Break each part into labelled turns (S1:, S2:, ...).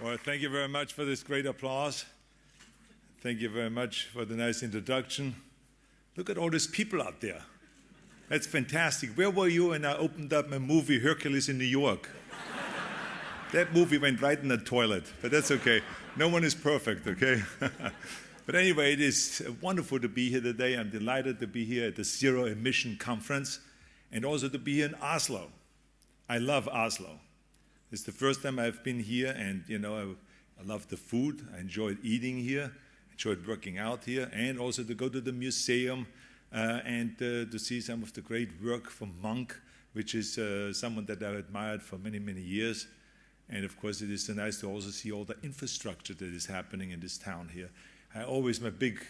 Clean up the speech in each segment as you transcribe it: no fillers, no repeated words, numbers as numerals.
S1: Well, thank you very much for this great applause. Thank you very much for the nice introduction. Look at all these people out there. That's fantastic. Where were you when I opened up my movie Hercules in New York? That movie went right in the toilet, but that's okay. No one is perfect, okay? But anyway, it is wonderful to be here today. I'm delighted to be here at the Zero Emission Conference and also to be here in Oslo. I love Oslo. It's the first time I've been here, and I love the food. I enjoyed eating here, enjoyed working out here, and also to go to the museum and to see some of the great work from Munch, which is someone that I've admired for many, many years. And of course, it is so nice to also see all the infrastructure that is happening in this town here. My big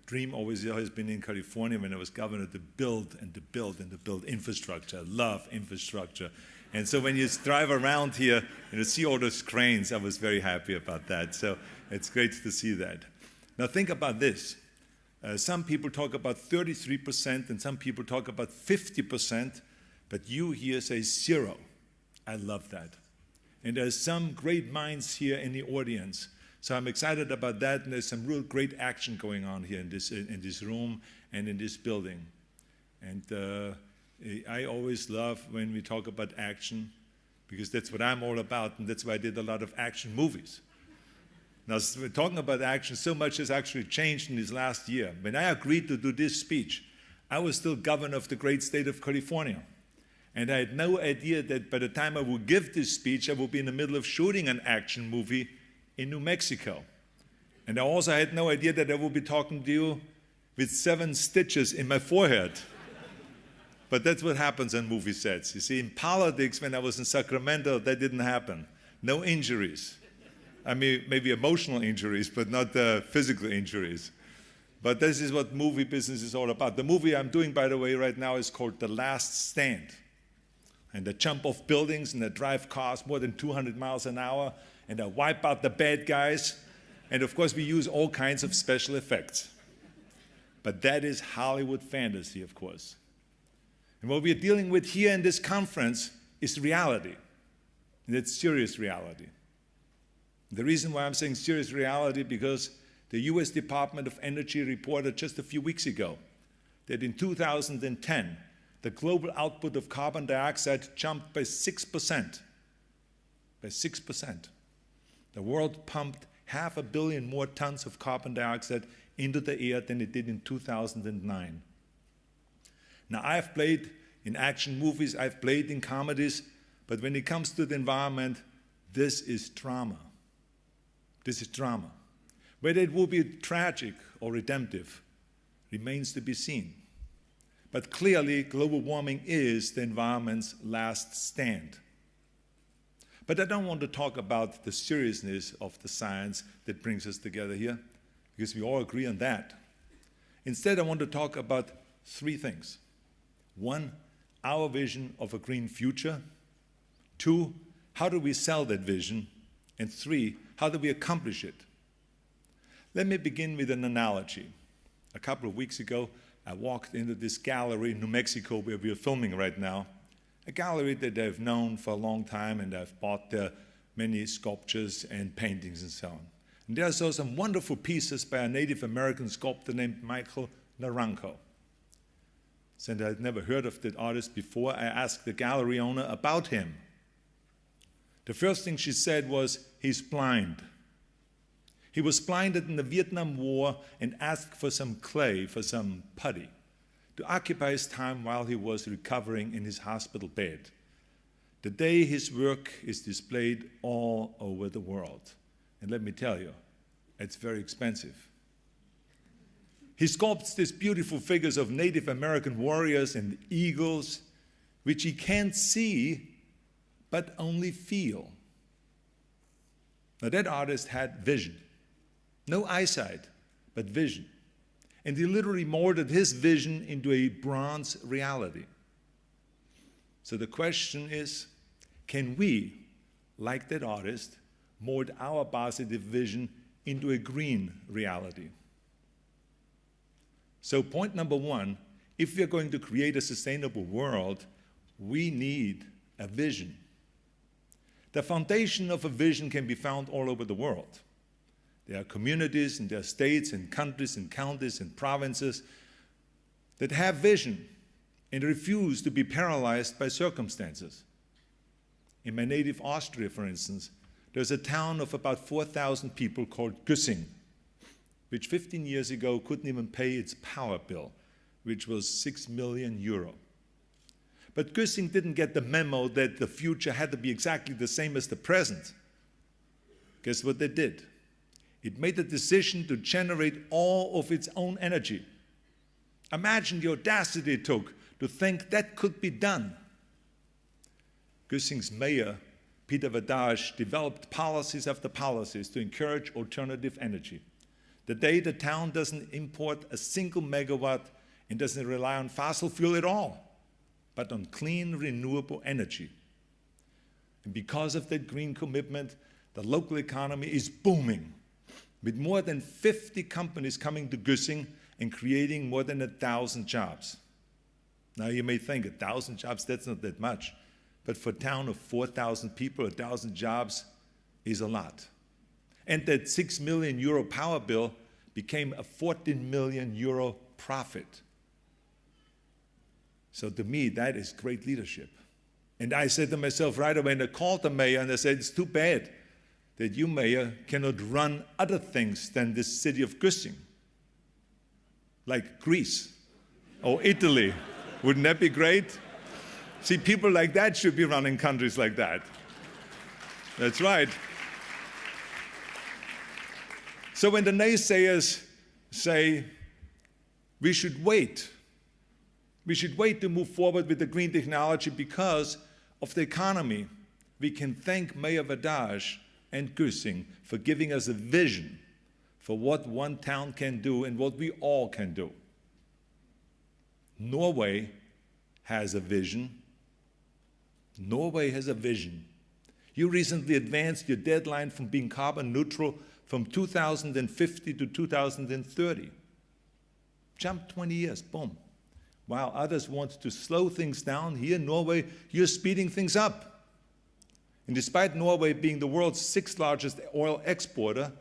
S1: dream always has been in California when I was governor to build and to build and to build infrastructure. I love infrastructure. And so when you drive around here and you see all those cranes, I was very happy about that. So it's great to see that. Now think about this. Some people talk about 33% and some people talk about 50%, but you here say zero. I love that. And there's some great minds here in the audience. So I'm excited about that, and there's some real great action going on here in this room and in this building. And I always love when we talk about action, because that's what I'm all about, and that's why I did a lot of action movies. Now, we're talking about action, so much has actually changed in this last year. When I agreed to do this speech, I was still governor of the great state of California. And I had no idea that by the time I would give this speech, I would be in the middle of shooting an action movie in New Mexico. And I also had no idea that I would be talking to you with 7 stitches in my forehead. But that's what happens on movie sets. You see, in politics, when I was in Sacramento, that didn't happen. No injuries. I mean, maybe emotional injuries, but not physical injuries. But this is what movie business is all about. The movie I'm doing, by the way, right now is called The Last Stand. And I jump off buildings and I drive cars more than 200 miles an hour and I wipe out the bad guys. And of course, we use all kinds of special effects. But that is Hollywood fantasy, of course. And what we are dealing with here in this conference is reality. And it's serious reality. The reason why I'm saying serious reality, because the US Department of Energy reported just a few weeks ago that in 2010, the global output of carbon dioxide jumped by 6%. By 6%. The world pumped 500 million more tons of carbon dioxide into the air than it did in 2009. Now, I've played in action movies, I've played in comedies, but when it comes to the environment, this is drama. This is drama. Whether it will be tragic or redemptive remains to be seen. But clearly, global warming is the environment's last stand. But I don't want to talk about the seriousness of the science that brings us together here, because we all agree on that. Instead, I want to talk about 3 things. 1, our vision of a green future. 2, how do we sell that vision? And 3, how do we accomplish it? Let me begin with an analogy. A couple of weeks ago, I walked into this gallery in New Mexico where we are filming right now, a gallery that I've known for a long time, and I've bought there many sculptures and paintings and so on. And there I saw some wonderful pieces by a Native American sculptor named Michael Naranjo. Since I'd never heard of that artist before, I asked the gallery owner about him. The first thing she said was, he's blind. He was blinded in the Vietnam War and asked for some clay, for some putty, to occupy his time while he was recovering in his hospital bed. Today, his work is displayed all over the world. And let me tell you, it's very expensive. He sculpts these beautiful figures of Native American warriors and eagles, which he can't see, but only feel. Now that artist had vision. No eyesight, but vision. And he literally molded his vision into a bronze reality. So the question is, can we, like that artist, mold our positive vision into a green reality? So point number 1, if we are going to create a sustainable world, we need a vision. The foundation of a vision can be found all over the world. There are communities and there are states and countries and counties and provinces that have vision and refuse to be paralyzed by circumstances. In my native Austria, for instance, there's a town of about 4,000 people called Güssing, which 15 years ago couldn't even pay its power bill, which was 6 million euro. But Güssing didn't get the memo that the future had to be exactly the same as the present. Guess what they did? It made the decision to generate all of its own energy. Imagine the audacity it took to think that could be done. Güssing's mayor, Peter Vadage, developed policies after policies to encourage alternative energy. Today, the town doesn't import a single megawatt and doesn't rely on fossil fuel at all, but on clean, renewable energy. And because of that green commitment, the local economy is booming, with more than 50 companies coming to Güssing and creating more than 1,000 jobs. Now you may think 1,000 jobs, that's not that much. But for a town of 4,000 people, 1,000 jobs is a lot. And that 6 million euro power bill became a 14 million euro profit. So to me, that is great leadership. And I said to myself right away, and I called the mayor and I said, it's too bad that you, mayor, cannot run other things than this city of Güssing, like Greece or Italy. Wouldn't that be great? See, people like that should be running countries like that. That's right. So when the naysayers say we should wait to move forward with the green technology because of the economy, we can thank Mayor Vadage and Güssing for giving us a vision for what one town can do and what we all can do. Norway has a vision. Norway has a vision. You recently advanced your deadline from being carbon neutral from 2050 to 2030. Jump 20 years, boom. While others want to slow things down, here in Norway, you're speeding things up. And despite Norway being the world's 6th largest oil exporter,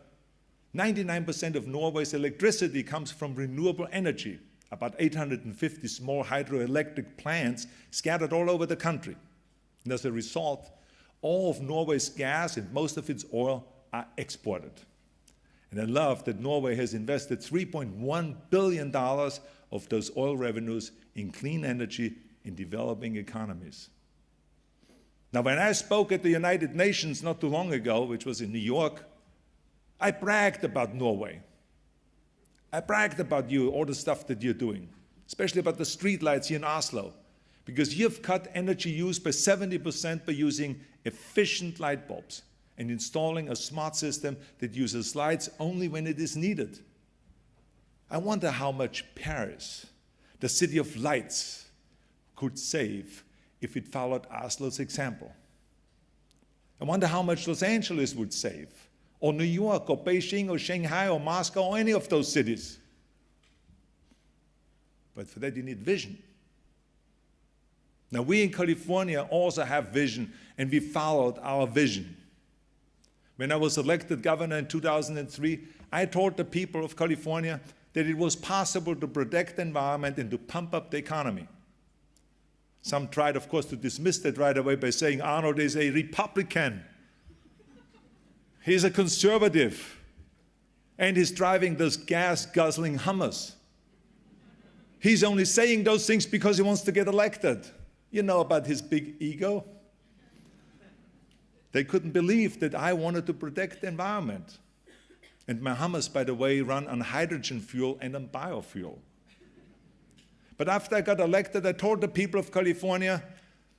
S1: 99% of Norway's electricity comes from renewable energy, about 850 small hydroelectric plants scattered all over the country. And as a result, all of Norway's gas and most of its oil are exported. And I love that Norway has invested $3.1 billion of those oil revenues in clean energy in developing economies. Now, when I spoke at the United Nations not too long ago, which was in New York, I bragged about Norway. I bragged about you, all the stuff that you're doing, especially about the streetlights here in Oslo, because you've cut energy use by 70% by using efficient light bulbs and installing a smart system that uses lights only when it is needed. I wonder how much Paris, the city of lights, could save if it followed Oslo's example. I wonder how much Los Angeles would save, or New York, or Beijing, or Shanghai, or Moscow, or any of those cities. But for that, you need vision. Now, we in California also have vision, and we followed our vision. When I was elected governor in 2003, I told the people of California that it was possible to protect the environment and to pump up the economy. Some tried, of course, to dismiss that right away by saying Arnold is a Republican. He's a conservative, and he's driving those gas-guzzling Hummers. He's only saying those things because he wants to get elected. You know about his big ego. They couldn't believe that I wanted to protect the environment. And my Hummers, by the way, run on hydrogen fuel and on biofuel. But after I got elected, I told the people of California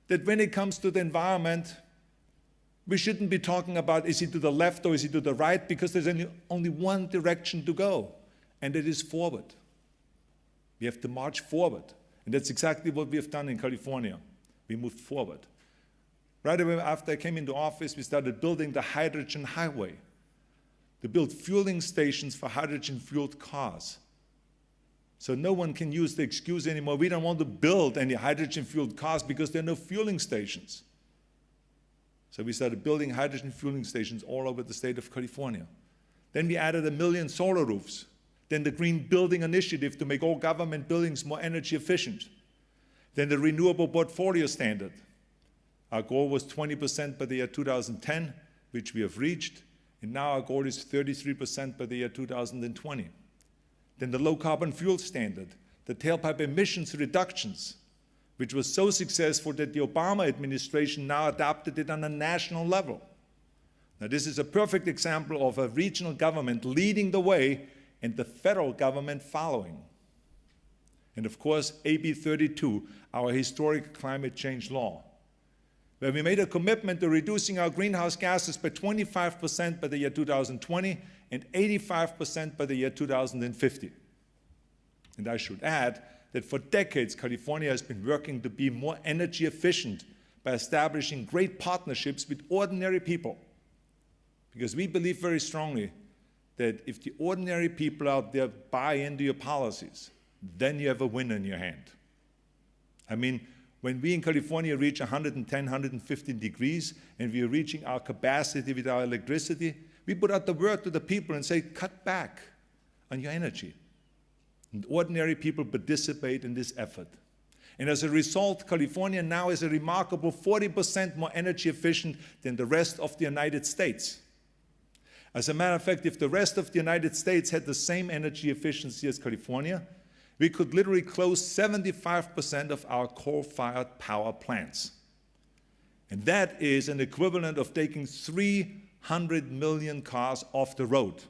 S1: that when it comes to the environment, we shouldn't be talking about is he to the left or is he to the right, because there's only one direction to go, and it is forward. We have to march forward. And that's exactly what we have done in California. We moved forward. Right away after I came into office, we started building the hydrogen highway to build fueling stations for hydrogen-fueled cars. So no one can use the excuse anymore, we don't want to build any hydrogen-fueled cars because there are no fueling stations. So we started building hydrogen fueling stations all over the state of California. Then we added 1 million solar roofs. Then the Green Building Initiative to make all government buildings more energy efficient. Then the Renewable Portfolio Standard. Our goal was 20% by the year 2010, which we have reached. And now our goal is 33% by the year 2020. Then the Low Carbon Fuel Standard, the tailpipe emissions reductions, which was so successful that the Obama administration now adopted it on a national level. Now, this is a perfect example of a regional government leading the way and the federal government following. And of course, AB 32, our historic climate change law, where we made a commitment to reducing our greenhouse gases by 25% by the year 2020 and 85% by the year 2050. And I should add that for decades, California has been working to be more energy efficient by establishing great partnerships with ordinary people. Because we believe very strongly that if the ordinary people out there buy into your policies, then you have a win in your hand. I mean, when we in California reach 110, 115 degrees, and we are reaching our capacity with our electricity, we put out the word to the people and say, cut back on your energy. And ordinary people participate in this effort. And as a result, California now is a remarkable 40% more energy efficient than the rest of the United States. As a matter of fact, if the rest of the United States had the same energy efficiency as California, we could literally close 75% of our coal-fired power plants. And that is an equivalent of taking 300 million cars off the road.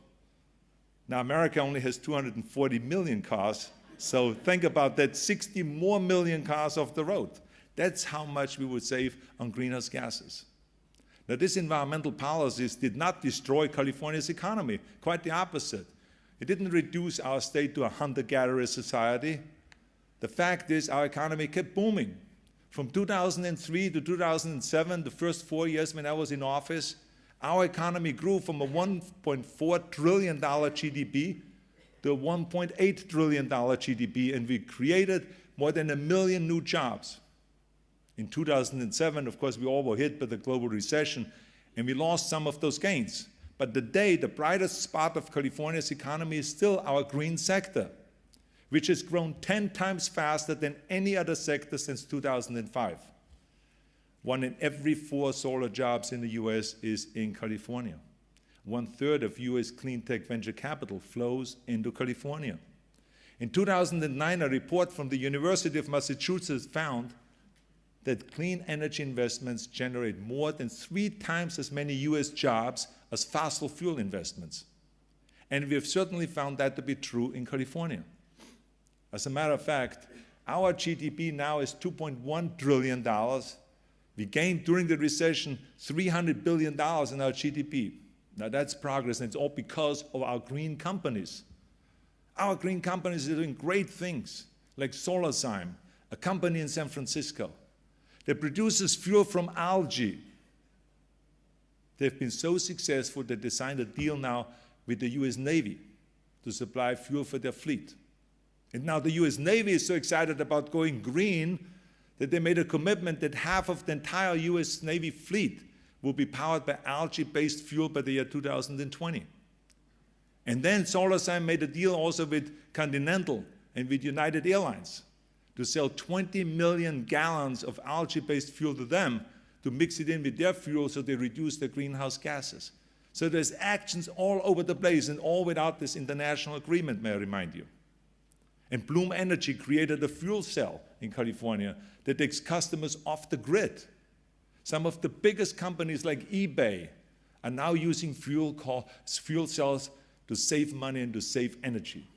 S1: Now, America only has 240 million cars, so think about that, 60 more million cars off the road. That's how much we would save on greenhouse gases. Now, these environmental policies did not destroy California's economy, quite the opposite. It didn't reduce our state to a hunter-gatherer society. The fact is, our economy kept booming. From 2003 to 2007, the first 4 years when I was in office, our economy grew from a $1.4 trillion GDP to a $1.8 trillion GDP, and we created more than 1 million new jobs. In 2007, of course, we all were hit by the global recession, and we lost some of those gains. But today, the brightest spot of California's economy is still our green sector, which has grown 10 times faster than any other sector since 2005. 1 in every 4 solar jobs in the US is in California. 1/3 of US clean tech venture capital flows into California. In 2009, a report from the University of Massachusetts found that clean energy investments generate more than 3 times as many US jobs as fossil fuel investments. And we have certainly found that to be true in California. As a matter of fact, our GDP now is $2.1 trillion. We gained during the recession $300 billion in our GDP. Now that's progress, and it's all because of our green companies. Our green companies are doing great things, like SolarZyme, a company in San Francisco that produces fuel from algae. They've been so successful that they signed a deal now with the US Navy to supply fuel for their fleet. And now the US Navy is so excited about going green that they made a commitment that half of the entire US Navy fleet will be powered by algae-based fuel by the year 2020. And then SolarZyme made a deal also with Continental and with United Airlines to sell 20 million gallons of algae-based fuel to them to mix it in with their fuel so they reduce their greenhouse gases. So there's actions all over the place, and all without this international agreement, may I remind you. And Bloom Energy created a fuel cell in California that takes customers off the grid. Some of the biggest companies like eBay are now using fuel cells to save money and to save energy.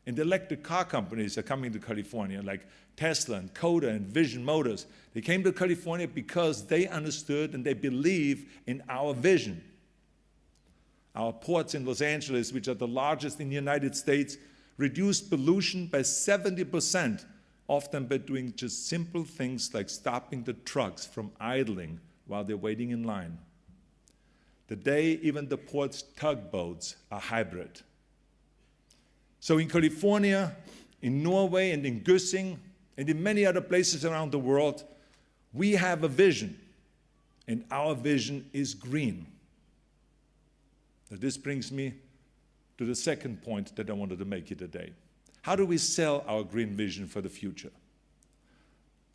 S1: And the electric car companies are coming to California, like Tesla and Coda and Vision Motors. They came to California because they understood and they believe in our vision. Our ports in Los Angeles, which are the largest in the United States, reduced pollution by 70%, often by doing just simple things like stopping the trucks from idling while they're waiting in line. Today, even the port's tugboats are hybrid. So in California, in Norway, and in Güssing, and in many other places around the world, we have a vision. and our vision is green. Now, this brings me to the second point that I wanted to make here today. How do we sell our green vision for the future?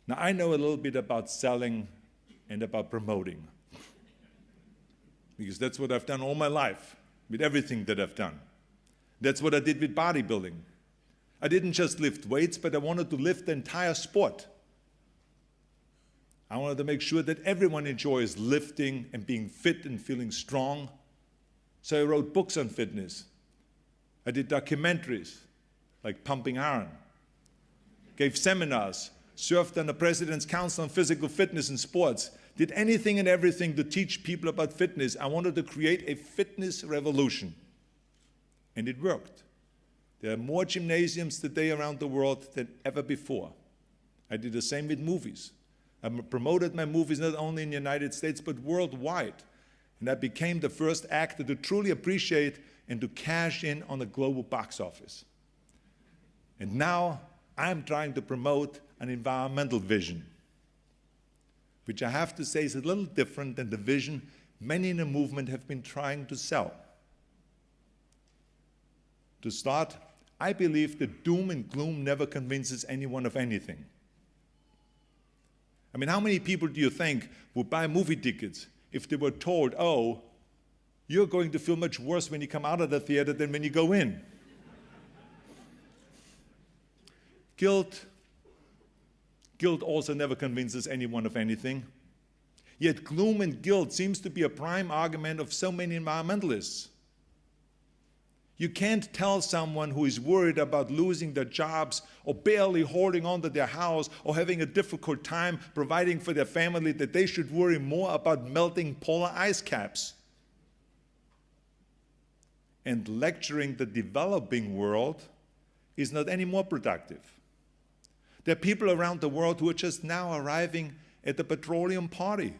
S1: Now, I know a little bit about selling and about promoting, because that's what I've done all my life with everything that I've done. That's what I did with bodybuilding. I didn't just lift weights, but I wanted to lift the entire sport. I wanted to make sure that everyone enjoys lifting and being fit and feeling strong. So I wrote books on fitness. I did documentaries like Pumping Iron, gave seminars, served on the President's Council on Physical Fitness and Sports, did anything and everything to teach people about fitness. I wanted to create a fitness revolution. And it worked. There are more gymnasiums today around the world than ever before. I did the same with movies. I promoted my movies not only in the United States, but worldwide. And I became the first actor to truly appreciate and to cash in on the global box office. And now I'm trying to promote an environmental vision, which I have to say is a little different than the vision many in the movement have been trying to sell. To start, I believe that doom and gloom never convinces anyone of anything. I mean, how many people do you think would buy movie tickets if they were told, oh, you're going to feel much worse when you come out of the theater than when you go in? Guilt also never convinces anyone of anything. Yet gloom and guilt seems to be a prime argument of so many environmentalists. You can't tell someone who is worried about losing their jobs or barely holding on to their house or having a difficult time providing for their family that they should worry more about melting polar ice caps. And lecturing the developing world is not any more productive. There are people around the world who are just now arriving at the petroleum party.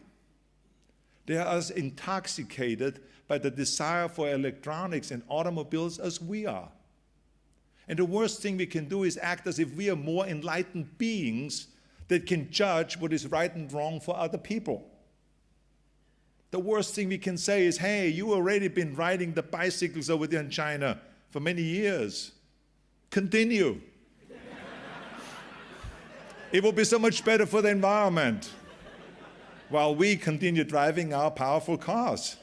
S1: They are as intoxicated by the desire for electronics and automobiles as we are. And the worst thing we can do is act as if we are more enlightened beings that can judge what is right and wrong for other people. The worst thing we can say is, hey, you already been riding the bicycles over there in China for many years. Continue. It will be so much better for the environment while we continue driving our powerful cars.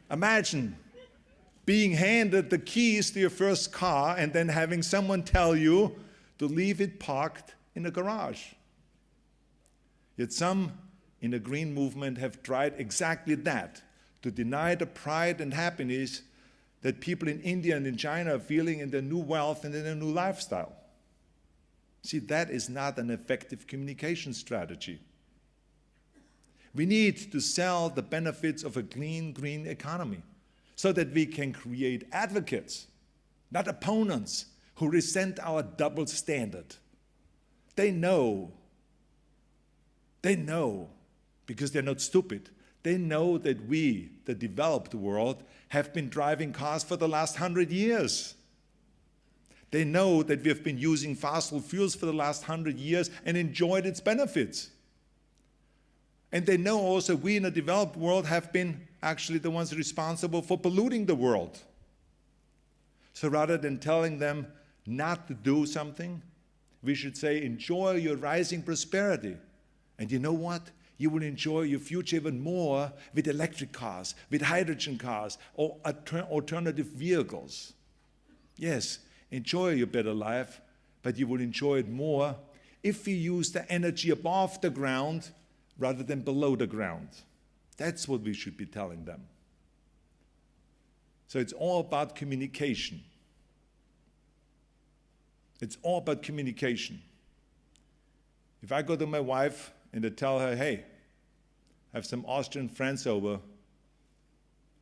S1: Imagine being handed the keys to your first car and then having someone tell you to leave it parked in a garage. Yet some in the green movement have tried exactly that, to deny the pride and happiness that people in India and in China are feeling in their new wealth and in their new lifestyle. See, that is not an effective communication strategy. We need to sell the benefits of a clean, green economy so that we can create advocates, not opponents, who resent our double standard. They know, because they're not stupid, they know that we, the developed world, have been driving cars for the last 100 years. They know that we have been using fossil fuels for the last 100 years and enjoyed its benefits. And they know also we in the developed world have been actually the ones responsible for polluting the world. So rather than telling them not to do something, we should say, enjoy your rising prosperity. And you know what? You will enjoy your future even more with electric cars, with hydrogen cars, or alternative vehicles. Yes, enjoy your better life, but you will enjoy it more if you use the energy above the ground rather than below the ground. That's what we should be telling them. So it's all about communication. It's all about communication. If I go to my wife and I tell her, hey, I have some Austrian friends over,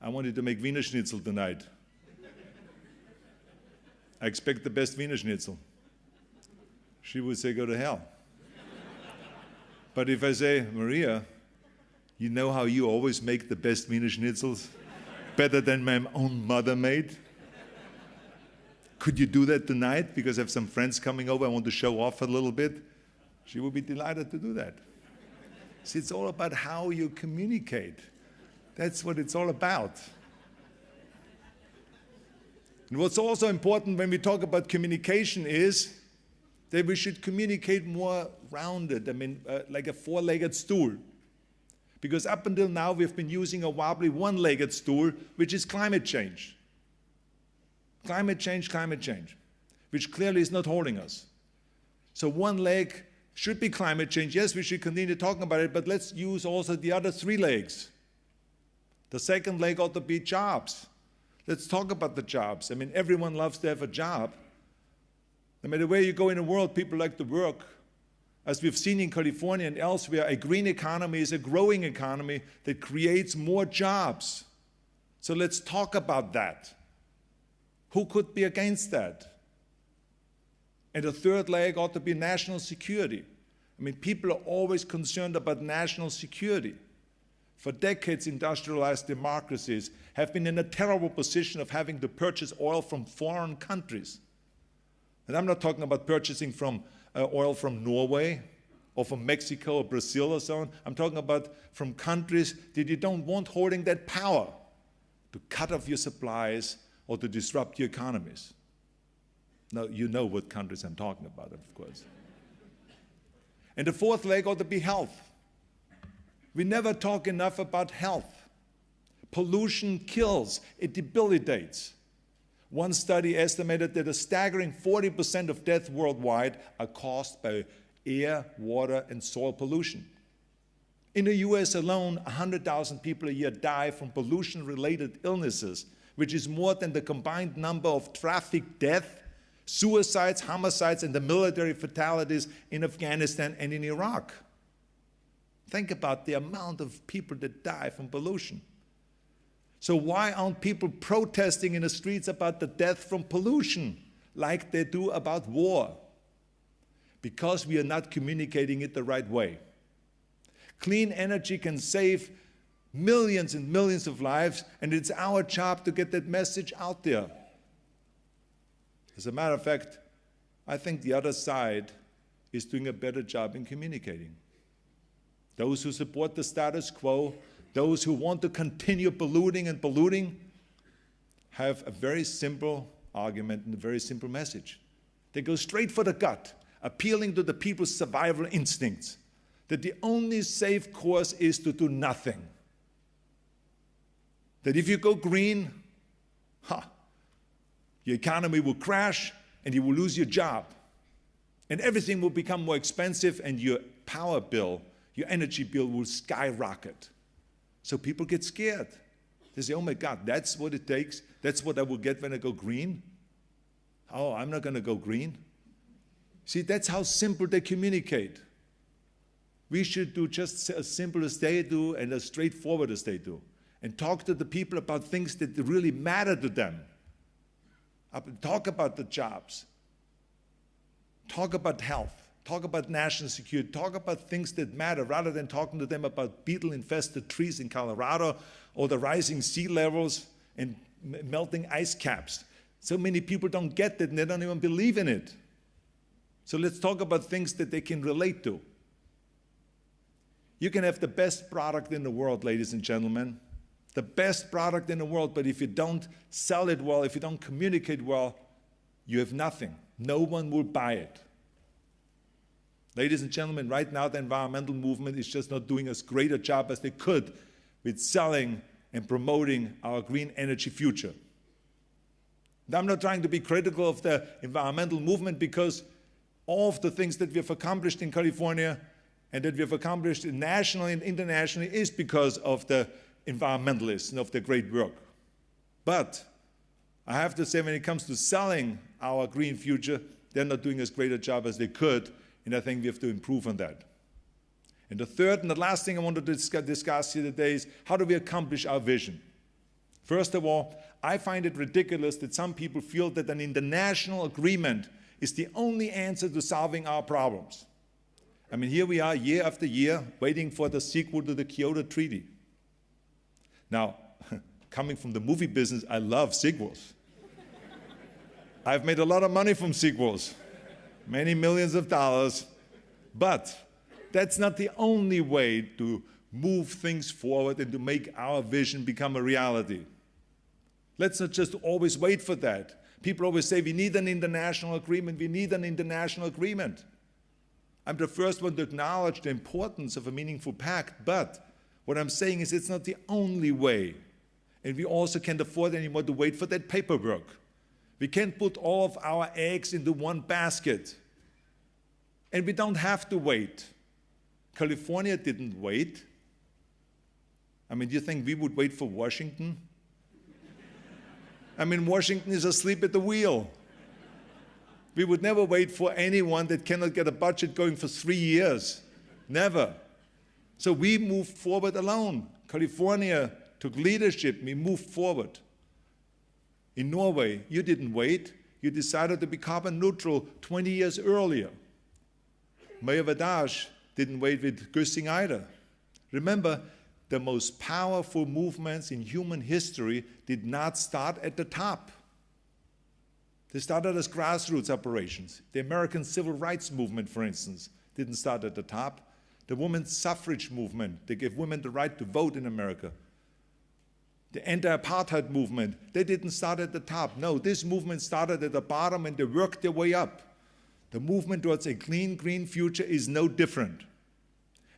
S1: I want you to make Wiener Schnitzel tonight. I expect the best Wiener Schnitzel. She would say, go to hell. But if I say, Maria, you know how you always make the best Wiener Schnitzels? Better than my own mother made? Could you do that tonight? Because I have some friends coming over, I want to show off a little bit. She would be delighted to do that. See, it's all about how you communicate. That's what it's all about. And what's also important when we talk about communication is that we should communicate more rounded, like a four-legged stool. Because up until now, we've been using a wobbly one-legged stool, which is climate change. Climate change, which clearly is not holding us. So one leg should be climate change. Yes, we should continue talking about it, but let's use also the other three legs. The second leg ought to be jobs. Let's talk about the jobs. Everyone loves to have a job. No matter where you go in the world, people like to work. As we've seen in California and elsewhere, a green economy is a growing economy that creates more jobs. So let's talk about that. Who could be against that? And the third leg ought to be national security. People are always concerned about national security. For decades, industrialized democracies have been in a terrible position of having to purchase oil from foreign countries. And I'm not talking about purchasing from oil from Norway or from Mexico or Brazil or so on. I'm talking about from countries that you don't want holding that power to cut off your supplies or to disrupt your economies. Now, you know what countries I'm talking about, of course. And the fourth leg ought to be health. We never talk enough about health. Pollution kills, it debilitates. One study estimated that a staggering 40% of deaths worldwide are caused by air, water, and soil pollution. In the US alone, 100,000 people a year die from pollution-related illnesses, which is more than the combined number of traffic deaths, suicides, homicides, and the military fatalities in Afghanistan and in Iraq. Think about the amount of people that die from pollution. So why aren't people protesting in the streets about the death from pollution like they do about war? Because we are not communicating it the right way. Clean energy can save millions and millions of lives, and it's our job to get that message out there. As a matter of fact, I think the other side is doing a better job in communicating. Those who support the status quo, those who want to continue polluting and polluting, have a very simple argument and a very simple message. They go straight for the gut, appealing to the people's survival instincts, that the only safe course is to do nothing. That if you go green, your economy will crash and you will lose your job. And everything will become more expensive and your power bill, your energy bill will skyrocket. So people get scared. They say, oh my God, that's what it takes. That's what I will get when I go green. Oh, I'm not going to go green. See, that's how simple they communicate. We should do just as simple as they do and as straightforward as they do. And talk to the people about things that really matter to them. Talk about the jobs. Talk about health. Talk about national security. Talk about things that matter rather than talking to them about beetle-infested trees in Colorado or the rising sea levels and melting ice caps. So many people don't get that and they don't even believe in it. So let's talk about things that they can relate to. You can have the best product in the world, ladies and gentlemen, the best product in the world, but if you don't sell it well, if you don't communicate well, you have nothing. No one will buy it. Ladies and gentlemen, right now the environmental movement is just not doing as great a job as they could with selling and promoting our green energy future. And I'm not trying to be critical of the environmental movement because all of the things that we have accomplished in California and that we have accomplished nationally and internationally is because of the environmentalists and of their great work. But I have to say, when it comes to selling our green future, they're not doing as great a job as they could, and I think we have to improve on that. And the third and the last thing I want to discuss here today is how do we accomplish our vision? First of all, I find it ridiculous that some people feel that an international agreement is the only answer to solving our problems. I mean, here we are year after year waiting for the sequel to the Kyoto Treaty. Now, coming from the movie business, I love sequels. I've made a lot of money from sequels, many millions of dollars, but That's not the only way to move things forward and to make our vision become a reality. Let's not just always wait for that. People always say, we need an international agreement, we need an international agreement. I'm the first one to acknowledge the importance of a meaningful pact, but what I'm saying is it's not the only way. And we also can't afford anymore to wait for that paperwork. We can't put all of our eggs into one basket. And we don't have to wait. California didn't wait. I mean, do you think we would wait for Washington? I mean, Washington is asleep at the wheel. We would never wait for anyone that cannot get a budget going for 3 years. Never. So we moved forward alone. California took leadership. We moved forward. In Norway, you didn't wait. You decided to be carbon neutral 20 years earlier. Mayor Vadash didn't wait with Güssing either. Remember, the most powerful movements in human history did not start at the top. They started as grassroots operations. The American Civil Rights Movement, for instance, didn't start at the top. The women's suffrage movement, they gave women the right to vote in America. The anti-apartheid movement, they didn't start at the top. No, this movement started at the bottom and they worked their way up. The movement towards a clean, green future is no different.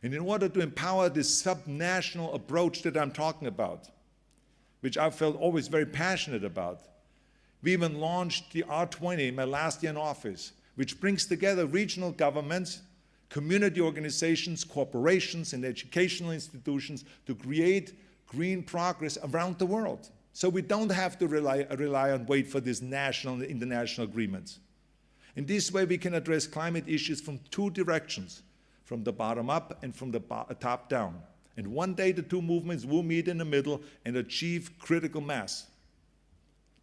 S1: And in order to empower this subnational approach that I'm talking about, which I felt always very passionate about, we even launched the R20 my last year in office, which brings together regional governments, community organizations, corporations, and educational institutions to create green progress around the world. So we don't have to rely on wait for these national and international agreements. In this way, we can address climate issues from two directions, from the bottom up and from the top down. And one day, the two movements will meet in the middle and achieve critical mass.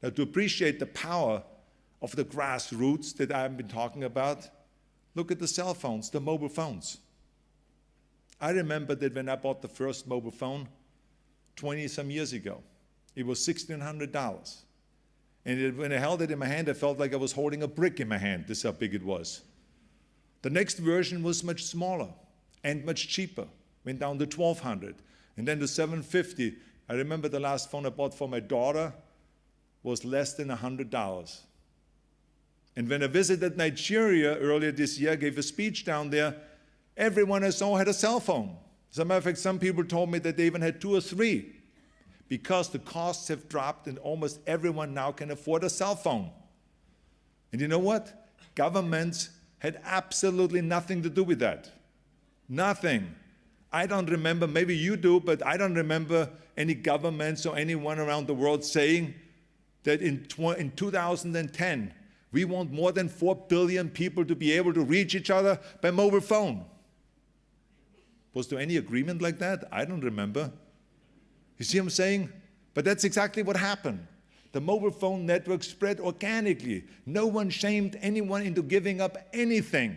S1: Now, to appreciate the power of the grassroots that I've been talking about, look at the cell phones, the mobile phones. I remember that when I bought the first mobile phone 20-some years ago, it was $1,600. And when I held it in my hand, I felt like I was holding a brick in my hand. This is how big it was. The next version was much smaller and much cheaper. Went down to $1,200. And then to $750. I remember the last phone I bought for my daughter was less than $100. And when I visited Nigeria earlier this year, gave a speech down there, everyone I saw had a cell phone. As a matter of fact, some people told me that they even had 2 or 3 because the costs have dropped and almost everyone now can afford a cell phone. And you know what? Governments had absolutely nothing to do with that. Nothing. I don't remember, maybe you do, but I don't remember any governments or anyone around the world saying that in 2010, we want more than 4 billion people to be able to reach each other by mobile phone. Was there any agreement like that? I don't remember. You see what I'm saying? But that's exactly what happened. The mobile phone network spread organically. No one shamed anyone into giving up anything.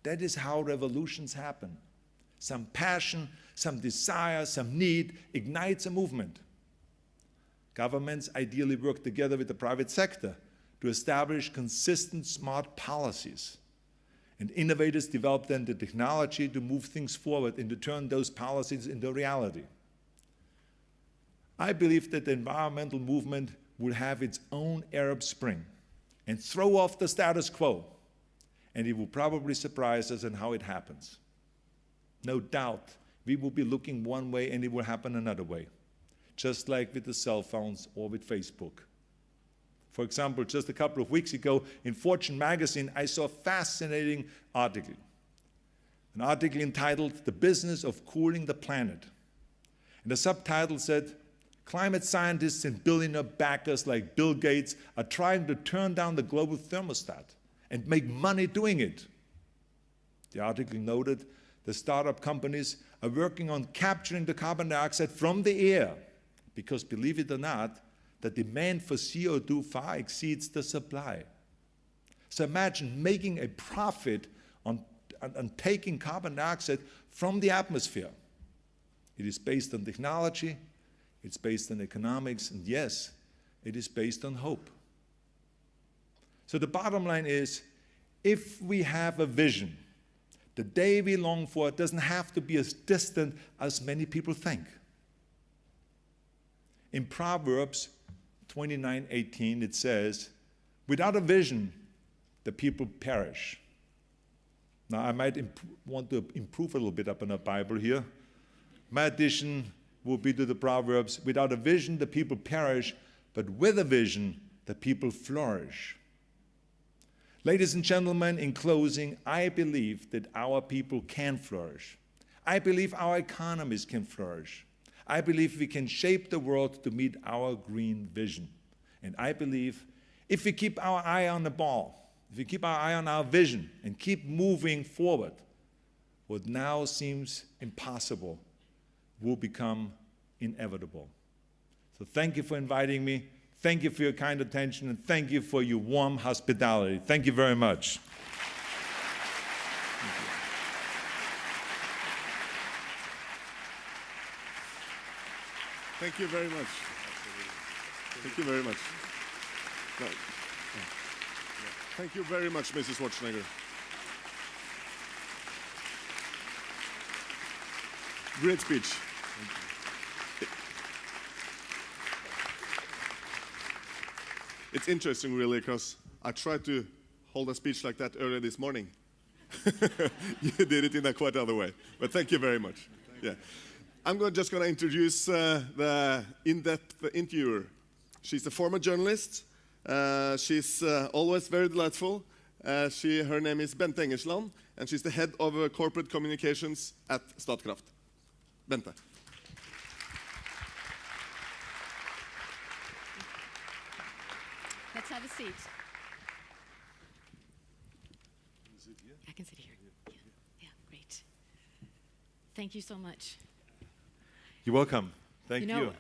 S1: That is how revolutions happen. Some passion, some desire, some need ignites a movement. Governments ideally work together with the private sector to establish consistent, smart policies. And innovators develop then the technology to move things forward and to turn those policies into reality. I believe that the environmental movement will have its own Arab Spring and throw off the status quo. And it will probably surprise us in how it happens. No doubt, we will be looking one way and it will happen another way, just like with the cell phones or with Facebook. For example, just a couple of weeks ago in Fortune magazine, I saw a fascinating article. An article entitled, "The Business of Cooling the Planet." And the subtitle said, "Climate scientists and billionaire backers like Bill Gates are trying to turn down the global thermostat and make money doing it." The article noted the startup companies are working on capturing the carbon dioxide from the air because, believe it or not, the demand for CO2 far exceeds the supply. So imagine making a profit on taking carbon dioxide from the atmosphere. It is based on technology, it's based on economics, and yes, it is based on hope. So the bottom line is, if we have a vision The day we long for doesn't have to be as distant as many people think. In Proverbs 29:18, it says, without a vision, the people perish. Now, I might want to improve a little bit up in the Bible here. My addition will be to the Proverbs, without a vision, the people perish, but with a vision, the people flourish. Ladies and gentlemen, in closing, I believe that our people can flourish. I believe our economies can flourish. I believe we can shape the world to meet our green vision. And I believe if we keep our eye on the ball, if we keep our eye on our vision and keep moving forward, what now seems impossible will become inevitable. So thank you for inviting me. Thank you for your kind attention, and thank you for your warm hospitality. Thank you very much.
S2: Thank you very much. Thank you very much. No. Thank you very much, Mrs. Schwarzenegger. Great speech. It's interesting, really, because I tried to hold a speech like that earlier this morning. You did it in a quite other way, but thank you very much. Yeah. I'm just going to introduce the in-depth interviewer. She's a former journalist. She's always very delightful. Her name is Bente Engersland, and she's the head of corporate communications at Statkraft. Bente.
S3: Let's have a seat. I can sit here. Yeah, great. Thank you so much.
S1: You're welcome. Thank you.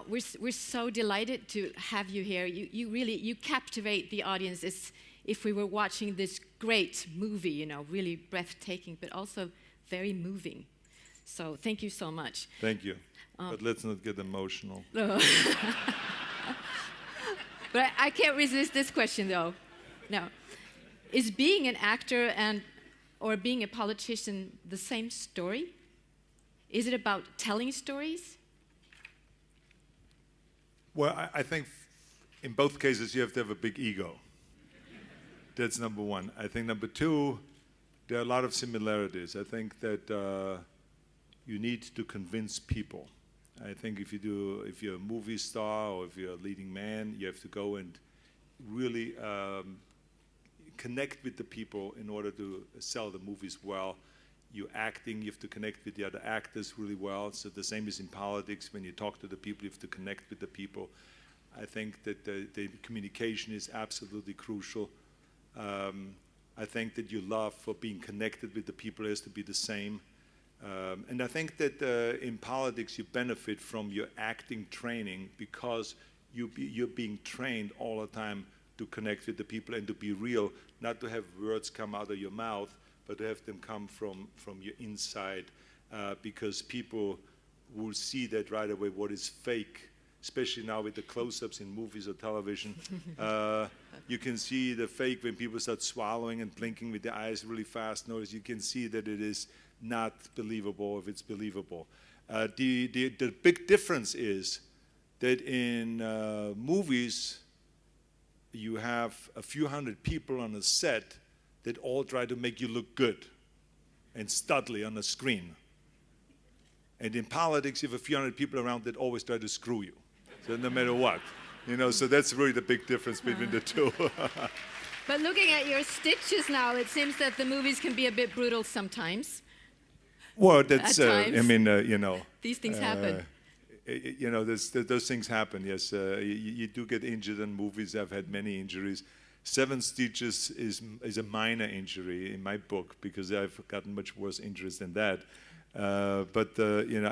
S3: We're so delighted to have you here. You captivate the audience as if we were watching this great movie, really breathtaking, but also very moving. So thank you so much.
S1: Thank you. But let's not get emotional.
S3: But I can't resist this question, though. No. Is being an actor or being a politician the same story? Is it about telling stories?
S1: Well, I think in both cases you have to have a big ego. That's number one. I think number two, there are a lot of similarities. I think that you need to convince people. I think if you're a movie star or if you're a leading man, you have to go and really connect with the people in order to sell the movies well. You're acting, you have to connect with the other actors really well. So the same is in politics. When you talk to the people, you have to connect with the people. I think that the communication is absolutely crucial. I think that your love for being connected with the people has to be the same. And I think that in politics you benefit from your acting training because you're being trained all the time to connect with the people and to be real, not to have words come out of your mouth, but to have them come from your inside, because people will see that right away what is fake, especially now with the close-ups in movies or television. You can see the fake when people start swallowing and blinking with their eyes really fast. Notice you can see that it is not believable if it's believable. The big difference is that in movies you have a few hundred people on a set that all try to make you look good and studly on the screen. And in politics, you have a few hundred people around that always try to screw you. So no matter what, so that's really the big difference between the two.
S3: But looking at your stitches now, it seems that the movies can be a bit brutal sometimes.
S1: Well, that's,
S3: These things happen.
S1: Those things happen, yes. You do get injured in movies. I've had many injuries. 7 stitches is a minor injury in my book because I've gotten much worse injuries than that. I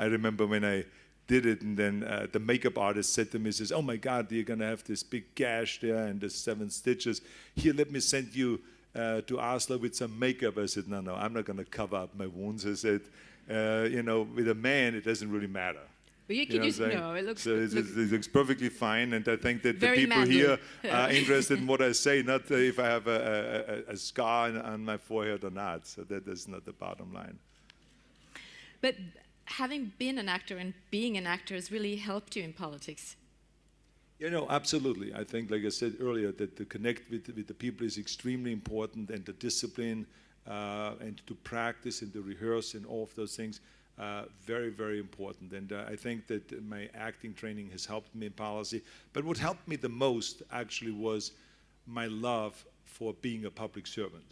S1: remember when I did it, and then the makeup artist said to me, says, "Oh my God, you're gonna have this big gash there and the 7 stitches. Here, let me send you to Oslo with some makeup." I said, "No, I'm not gonna cover up my wounds." I said, with a man, it doesn't really matter.
S3: But you can use, no, it looks,
S1: so it looks perfectly fine, and I think that the
S3: very
S1: people
S3: manly.
S1: here are interested in what I say, not if I have a scar on my forehead or not. So that is not the bottom line.
S3: But having been an actor and being an actor has really helped you in politics.
S1: You know, absolutely. I think, like I said earlier, that to connect with the people is extremely important, and the discipline and to practice and to rehearse and all of those things, very, very important. And I think that my acting training has helped me in policy. But what helped me the most actually was my love for being a public servant.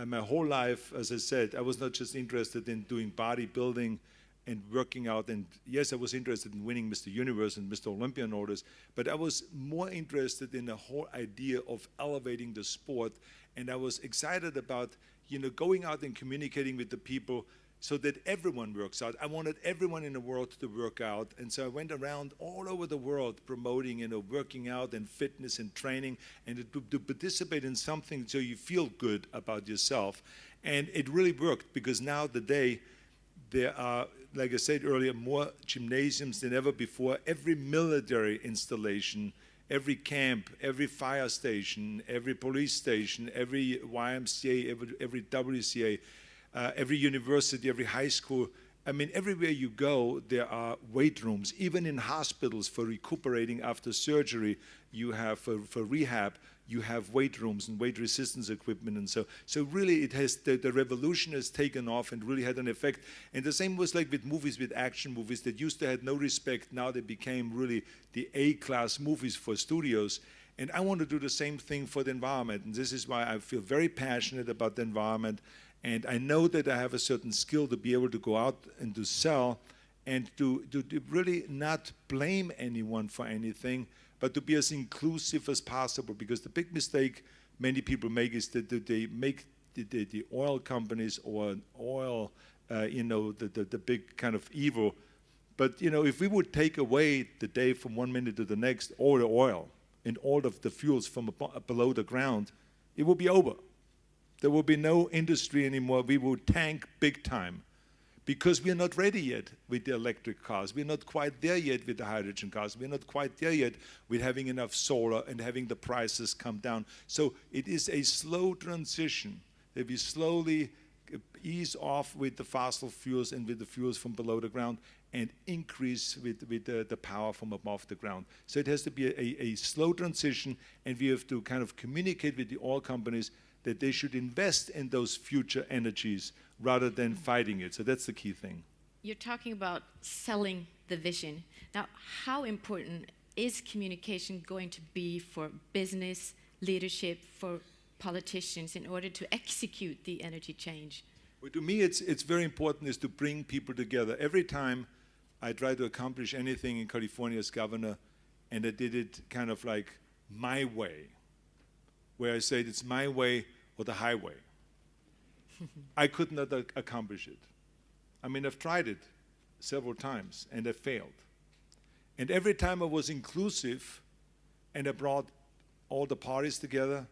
S1: My whole life, as I said, I was not just interested in doing bodybuilding and working out, and yes, I was interested in winning Mr. Universe and Mr. Olympia and all this, but I was more interested in the whole idea of elevating the sport, and I was excited about, you know, going out and communicating with the people so that everyone works out. I wanted everyone in the world to work out, and so I went around all over the world promoting, you know, working out and fitness and training, and to participate in something so you feel good about yourself. And it really worked, because now today there are, like I said earlier, more gymnasiums than ever before. Every military installation, every camp, every fire station, every police station, every YMCA, every WCA, every university, every high school. I mean, everywhere you go, there are weight rooms. Even in hospitals for recuperating after surgery, you have for rehab, you have weight rooms and weight resistance equipment. And so really it has, the revolution has taken off and really had an effect. And the same was like with movies, with action movies that used to have no respect. Now they became really the A-class movies for studios. And I want to do the same thing for the environment. And this is why I feel very passionate about the environment. And I know that I have a certain skill to be able to go out and to sell and to really not blame anyone for anything, but to be as inclusive as possible. Because the big mistake many people make is that they make the oil companies or oil, you know, the big kind of evil. But, you know, if we would take away the day from 1 minute to the next, all the oil and all of the fuels from below the ground, it would be over. There will be no industry anymore. We will tank big time, because we are not ready yet with the electric cars. We're not quite there yet with the hydrogen cars. We're not quite there yet with having enough solar and having the prices come down. So it is a slow transition that we slowly ease off with the fossil fuels and with the fuels from below the ground and increase with the power from above the ground. So it has to be a slow transition, and we have to kind of communicate with the oil companies that they should invest in those future energies rather than fighting it. So that's the key thing.
S3: You're talking about selling the vision. Now, how important is communication going to be for business, leadership, for politicians in order to execute the energy change?
S1: Well, to me, it's very important is to bring people together. Every time I try to accomplish anything in California as governor, and I did it kind of like my way, where I said it's my way or the highway. I could not accomplish it. I mean, I've tried it several times and I failed. And every time I was inclusive and I brought all the parties together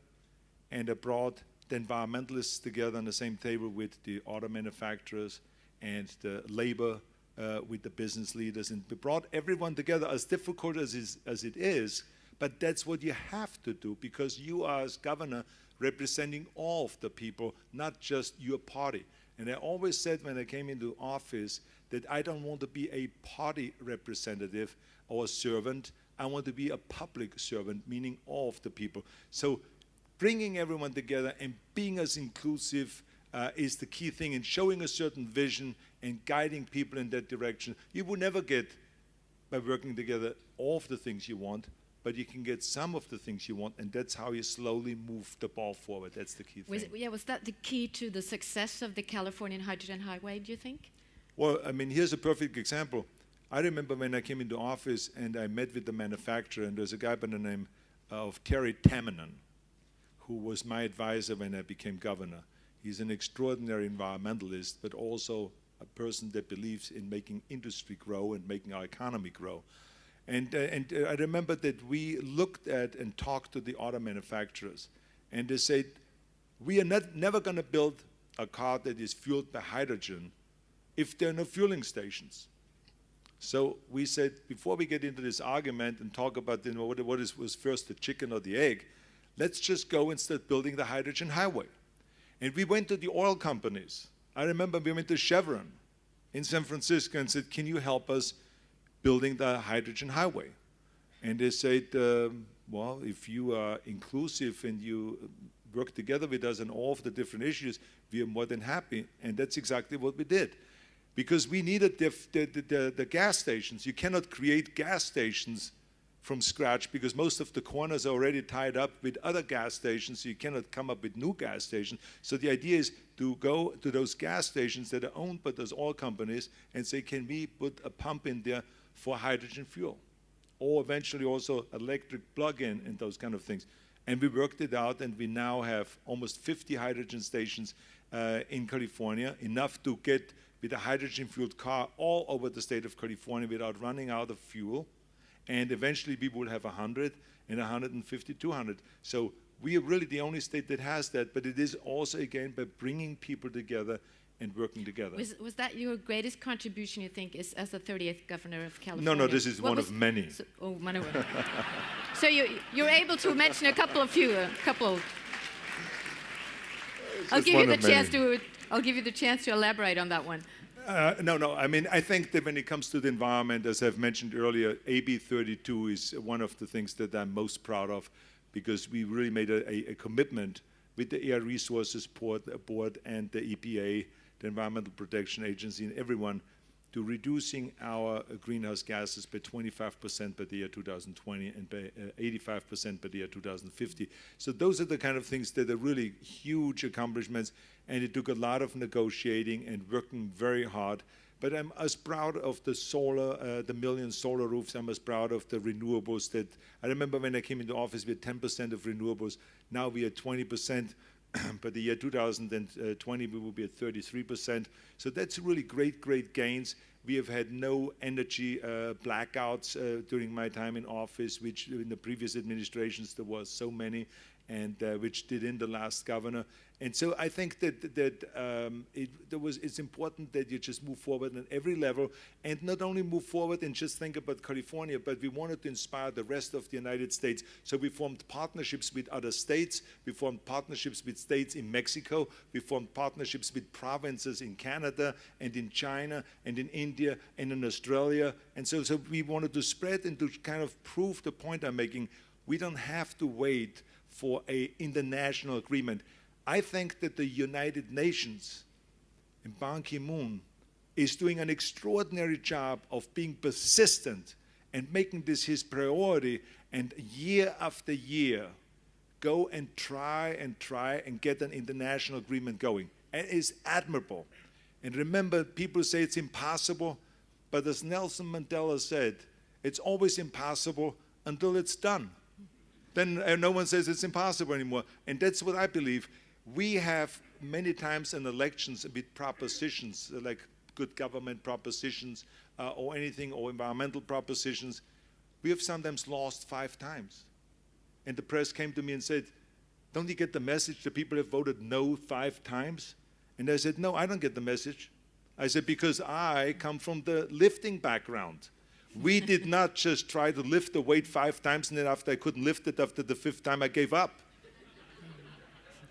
S1: and I brought the environmentalists together on the same table with the auto manufacturers and the labor with the business leaders, and we brought everyone together, as difficult as it is, but that's what you have to do, because you are, as governor, representing all of the people, not just your party. And I always said when I came into office that I don't want to be a party representative or a servant. I want to be a public servant, meaning all of the people. So bringing everyone together and being as inclusive is the key thing, and showing a certain vision and guiding people in that direction. You will never get, by working together, all of the things you want, but you can get some of the things you want, and that's how you slowly move the ball forward. That's the key thing.
S3: Was that the key to the success of the Californian Hydrogen Highway, do you think?
S1: Well, I mean, here's a perfect example. I remember when I came into office and I met with the manufacturer, and there's a guy by the name of Terry Tamminen, who was my advisor when I became governor. He's an extraordinary environmentalist, but also a person that believes in making industry grow and making our economy grow. And I remember that we looked at and talked to the auto manufacturers, and they said, we are never going to build a car that is fueled by hydrogen if there are no fueling stations. So we said, before we get into this argument and talk about was first, the chicken or the egg, let's just go and start building the hydrogen highway. And we went to the oil companies. I remember we went to Chevron in San Francisco and said, can you help us building the hydrogen highway? And they said, well, if you are inclusive and you work together with us on all of the different issues, we are more than happy. And that's exactly what we did. Because we needed the gas stations. You cannot create gas stations from scratch because most of the corners are already tied up with other gas stations, so you cannot come up with new gas stations. So the idea is to go to those gas stations that are owned by those oil companies and say, can we put a pump in there for hydrogen fuel? Or eventually also electric plug-in and those kind of things. And we worked it out, and we now have almost 50 hydrogen stations in California, enough to get with a hydrogen-fueled car all over the state of California without running out of fuel. And eventually we will have 100 and 150, 200. So we are really the only state that has that, but it is also, again, by bringing people together and working together.
S3: Was that your greatest contribution, you think, as the 30th governor of California?
S1: No, this is one of many.
S3: So, one of them. So you're able to mention a couple of you, I'll give you the chance to elaborate on that one.
S1: No. I mean, I think that when it comes to the environment, as I've mentioned earlier, AB 32 is one of the things that I'm most proud of, because we really made a commitment with the Air Resources Board and the EPA, the Environmental Protection Agency, and everyone, to reducing our greenhouse gases by 25% by the year 2020 and by 85% by the year 2050. So those are the kind of things that are really huge accomplishments, and it took a lot of negotiating and working very hard. But I'm as proud of the solar, the million solar roofs. I'm as proud of the renewables that, I remember when I came into office, we had 10% of renewables. Now we are 20%. By the year 2020, we will be at 33%. So that's really great gains. We have had no energy blackouts during my time in office, which in the previous administrations there was so many, and which did in the last governor. And so I think that it's important that you just move forward on every level, and not only move forward and just think about California, but we wanted to inspire the rest of the United States. So we formed partnerships with other states. We formed partnerships with states in Mexico. We formed partnerships with provinces in Canada and in China and in India and in Australia. And so we wanted to spread and to kind of prove the point I'm making. We don't have to wait for an international agreement. I think that the United Nations and Ban Ki-moon is doing an extraordinary job of being persistent and making this his priority, and year after year go and try and get an international agreement going. And it's admirable. And remember, people say it's impossible, but as Nelson Mandela said, it's always impossible until it's done. Then no one says it's impossible anymore. And that's what I believe. We have many times in elections with propositions, like good government propositions or anything, or environmental propositions. We have sometimes lost 5 times. And the press came to me and said, don't you get the message that people have voted no 5 times? And I said, no, I don't get the message. I said, because I come from the lifting background. We did not just try to lift the weight 5 times, and then after I couldn't lift it, after the 5th time I gave up.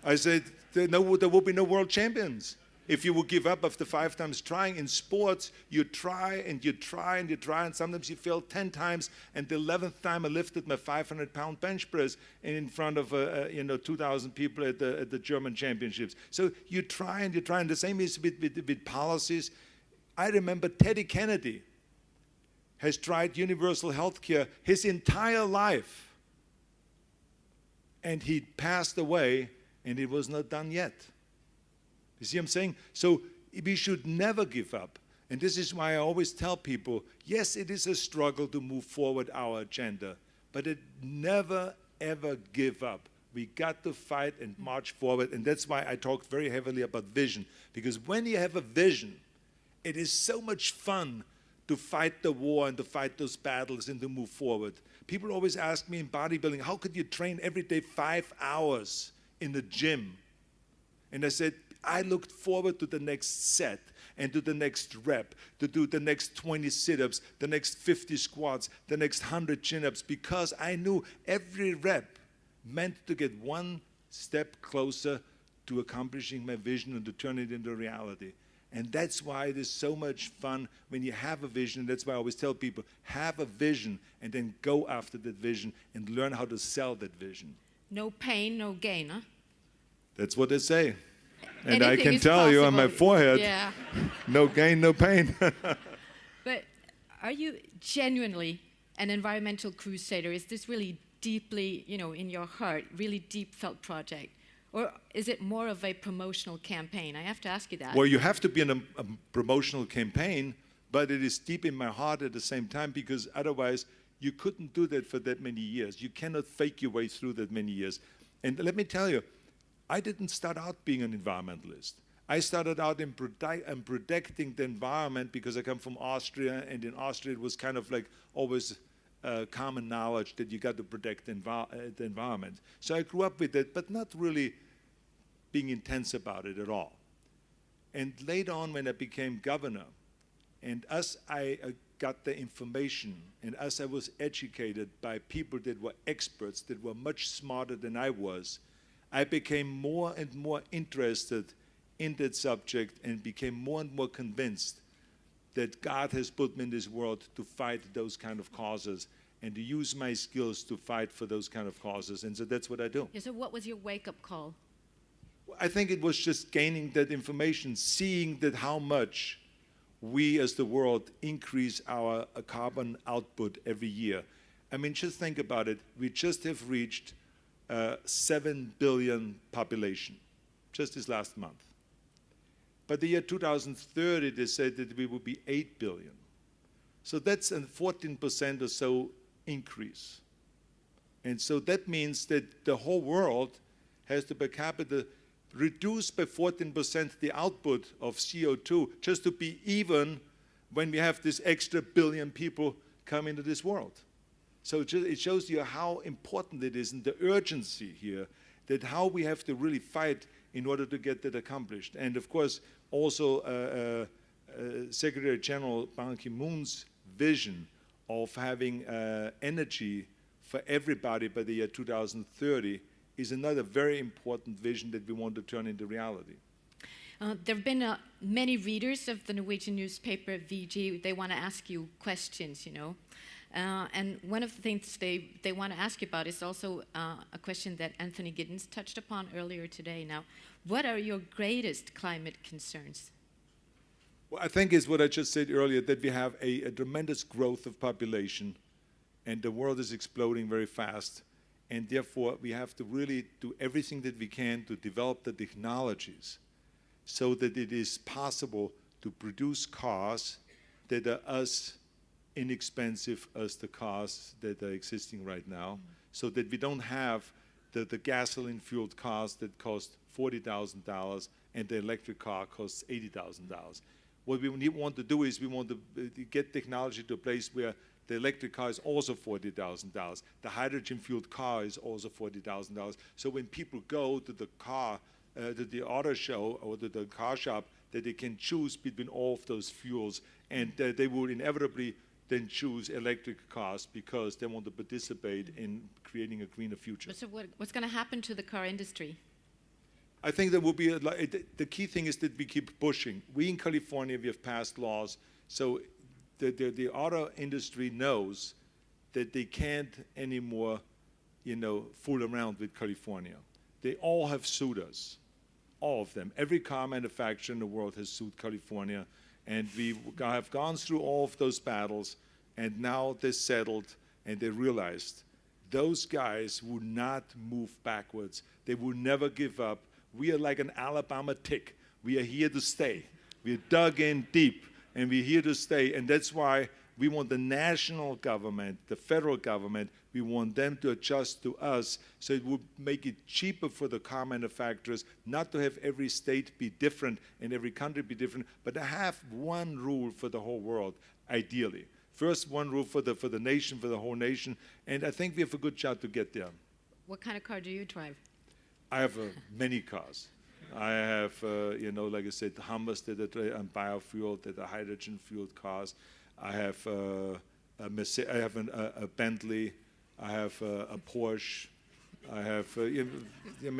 S1: I said, there will be no world champions. If you will give up after 5 times trying. In sports, you try and you try and you try, and sometimes you fail 10 times, and the 11th time I lifted my 500-pound bench press in front of 2,000 people at the German championships. So you try and you try, and the same is with policies. I remember Teddy Kennedy has tried universal health care his entire life, and he passed away, and it was not done yet. You see what I'm saying? So we should never give up. And this is why I always tell people, yes, it is a struggle to move forward our agenda, but never, ever give up. We got to fight and march forward. And that's why I talk very heavily about vision. Because when you have a vision, it is so much fun to fight the war and to fight those battles and to move forward. People always ask me in bodybuilding, how could you train every day 5 hours in the gym? And I said, I looked forward to the next set and to the next rep, to do the next 20 sit-ups, the next 50 squats, the next 100 chin-ups, because I knew every rep meant to get one step closer to accomplishing my vision and to turn it into reality. And that's why it is so much fun when you have a vision. That's why I always tell people, have a vision and then go after that vision and learn how to sell that vision.
S3: No pain, no gain, huh?
S1: That's what they say. And
S3: Anything
S1: I can
S3: is
S1: tell you on my
S3: possible.
S1: forehead,
S3: Yeah.
S1: no gain, no pain.
S3: But are you genuinely an environmental crusader? Is this really deeply, in your heart, really deep felt project? Or is it more of a promotional campaign? I have to ask you that.
S1: Well, you have to be in a promotional campaign, but it is deep in my heart at the same time, because otherwise you couldn't do that for that many years. You cannot fake your way through that many years. And let me tell you, I didn't start out being an environmentalist. I started out in protecting the environment because I come from Austria, and in Austria it was kind of like always common knowledge that you got to protect the environment. So I grew up with it, but not really being intense about it at all. And later on, when I became governor, and as I got the information, and as I was educated by people that were experts, that were much smarter than I was, I became more and more interested in that subject and became more and more convinced that God has put me in this world to fight those kind of causes and to use my skills to fight for those kind of causes. And so that's what I do.
S3: Yeah, so what was your wake-up call?
S1: I think it was just gaining that information, seeing that how much we as the world increase our carbon output every year. I mean, just think about it. We just have reached 7 billion population, just this last month. By the year 2030, they said that we would be 8 billion. So that's a 14% or so increase. And so that means that the whole world has to per capita reduce by 14% the output of CO2 just to be even when we have this extra billion people come into this world. So it shows you how important it is and the urgency here, that how we have to really fight in order to get that accomplished. And of course, also Secretary General Ban Ki-moon's vision of having energy for everybody by the year 2030 is another very important vision that we want to turn into reality.
S3: There have been many readers of the Norwegian newspaper VG. They want to ask you questions, and one of the things they want to ask you about is also a question that Anthony Giddens touched upon earlier today. Now, what are your greatest climate concerns?
S1: Well, I think it's what I just said earlier, that we have a tremendous growth of population, and the world is exploding very fast. And therefore, we have to really do everything that we can to develop the technologies so that it is possible to produce cars that are as inexpensive as the cars that are existing right now, so that we don't have the gasoline-fueled cars that cost $40,000 and the electric car costs $80,000. What we want to do is we want to get technology to a place where the electric car is also $40,000. The hydrogen-fueled car is also $40,000. So when people go to the car, to the auto show or to the car shop, that they can choose between all of those fuels, and they will inevitably then choose electric cars because they want to participate in creating a greener future.
S3: So what's going to happen to the car industry?
S1: I think there will be, the key thing is that we keep pushing. We in California, we have passed laws, so the auto industry knows that they can't anymore, fool around with California. They all have sued us, all of them. Every car manufacturer in the world has sued California, and we have gone through all of those battles, and now they're settled, and they realized those guys will not move backwards. They will never give up. We are like an Alabama tick. We are here to stay. We are dug in deep, and we're here to stay, and that's why we want the national government, the federal government, we want them to adjust to us, so it would make it cheaper for the car manufacturers not to have every state be different and every country be different, but to have one rule for the whole world, ideally. First, one rule for the nation, for the whole nation, and I think we have a good shot to get there.
S3: What kind of car do you drive?
S1: I have many cars. I have, like I said, Hummers that are on biofuel, that are hydrogen-fueled cars. I have a Bentley. I have a Porsche. I have, I could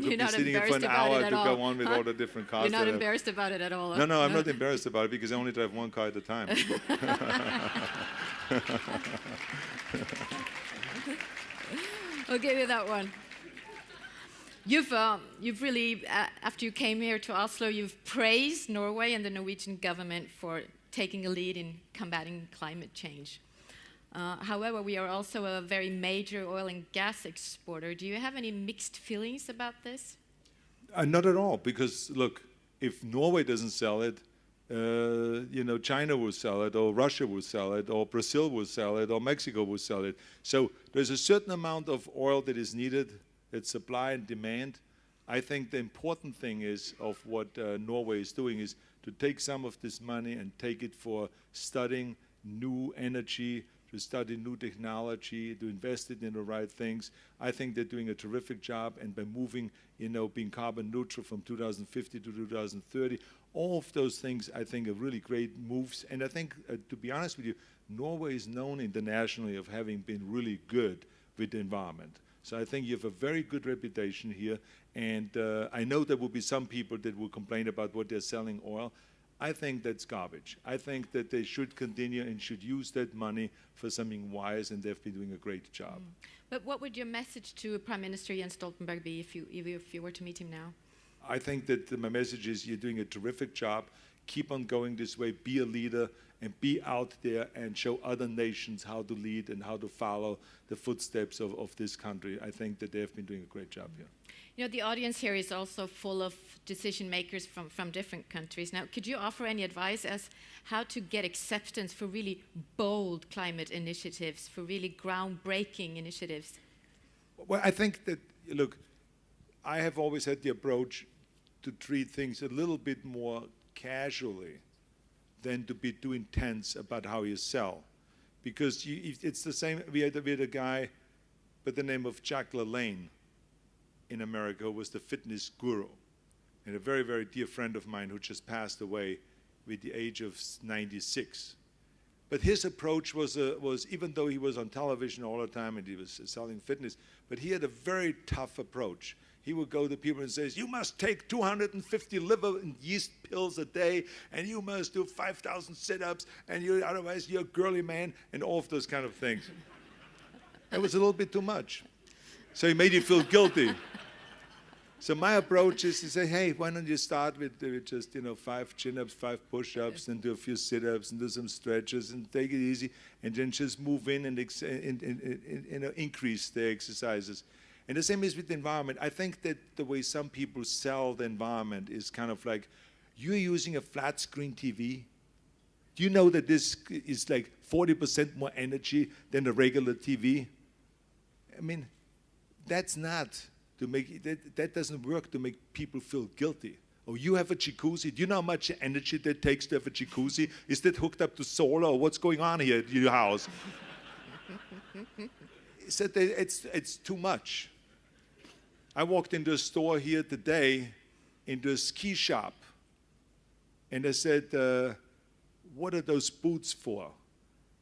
S1: be sitting here for an hour to go on with all the different cars.
S3: You're not embarrassed about it at all?
S1: No, I'm not embarrassed about it because I only drive one car at a time.
S3: Okay with that one. You've really, after you came here to Oslo, you've praised Norway and the Norwegian government for taking a lead in combating climate change. However, we are also a very major oil and gas exporter. Do you have any mixed feelings about this?
S1: Not at all, because look, if Norway doesn't sell it, China will sell it, or Russia will sell it, or Brazil will sell it, or Mexico will sell it. So there's a certain amount of oil that is needed. It's supply and demand. I think the important thing is of what Norway is doing is to take some of this money and take it for studying new energy, to study new technology, to invest it in the right things. I think they're doing a terrific job, and by moving, being carbon neutral from 2050 to 2030, all of those things I think are really great moves. And I think, to be honest with you, Norway is known internationally of having been really good with the environment. So I think you have a very good reputation here, and I know there will be some people that will complain about what they're selling oil. I think that's garbage. I think that they should continue and should use that money for something wise, and they've been doing a great job.
S3: But what would your message to Prime Minister Jens Stoltenberg be if you were to meet him now?
S1: I think that my message is you're doing a terrific job. Keep on going this way. Be a leader and be out there and show other nations how to lead and how to follow the footsteps of this country. I think that they have been doing a great job here.
S3: The audience here is also full of decision makers from different countries. Now, could you offer any advice as how to get acceptance for really bold climate initiatives, for really groundbreaking initiatives?
S1: Well, I think that, look, I have always had the approach to treat things a little bit more casually than to be too intense about how you sell. Because it's the same, we had a guy by the name of Jack LaLanne in America who was the fitness guru, and a very, very dear friend of mine who just passed away with the age of 96. But his approach was even though he was on television all the time and he was selling fitness, but he had a very tough approach. He would go to people and say, you must take 250 liver and yeast pills a day, and you must do 5,000 sit-ups, and otherwise you're a girly man, and all of those kind of things. It was a little bit too much. So he made you feel guilty. So my approach is to say, hey, why don't you start with just 5 chin-ups, 5 push-ups, and do a few sit-ups, and do some stretches, and take it easy, and then just move in and increase the exercises. And the same is with the environment. I think that the way some people sell the environment is kind of like, you're using a flat screen TV. Do you know that this is like 40% more energy than a regular TV? I mean, that's not to make, that doesn't work to make people feel guilty. Oh, you have a jacuzzi. Do you know how much energy that takes to have a jacuzzi? Is that hooked up to solar, or what's going on here at your house? It's too much. I walked into a store here today, into a ski shop, and I said, what are those boots for?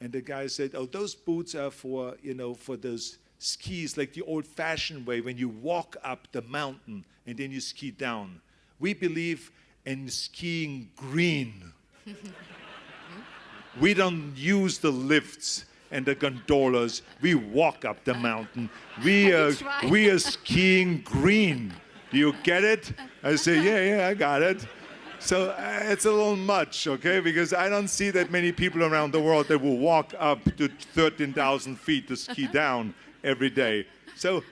S1: And the guy said, oh, those boots are for, for those skis, like the old-fashioned way, when you walk up the mountain and then you ski down. We believe in skiing green. We don't use the lifts and the gondolas. We walk up the mountain. We are skiing green. Do you get it? I say, yeah, I got it. So it's a little much, okay? Because I don't see that many people around the world that will walk up to 13,000 feet to ski down every day. So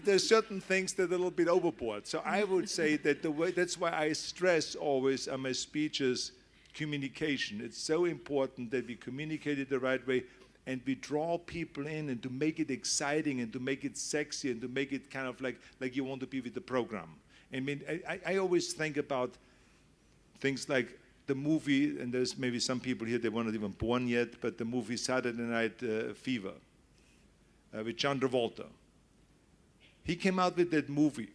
S1: there's certain things that are a little bit overboard. So I would say that that's why I stress always on my speeches communication. It's so important that we communicate it the right way, and we draw people in, and to make it exciting, and to make it sexy, and to make it kind of like you want to be with the program. I mean, I always think about things like the movie, and there's maybe some people here that were not even born yet, but the movie Saturday Night Fever with John Travolta. He came out with that movie,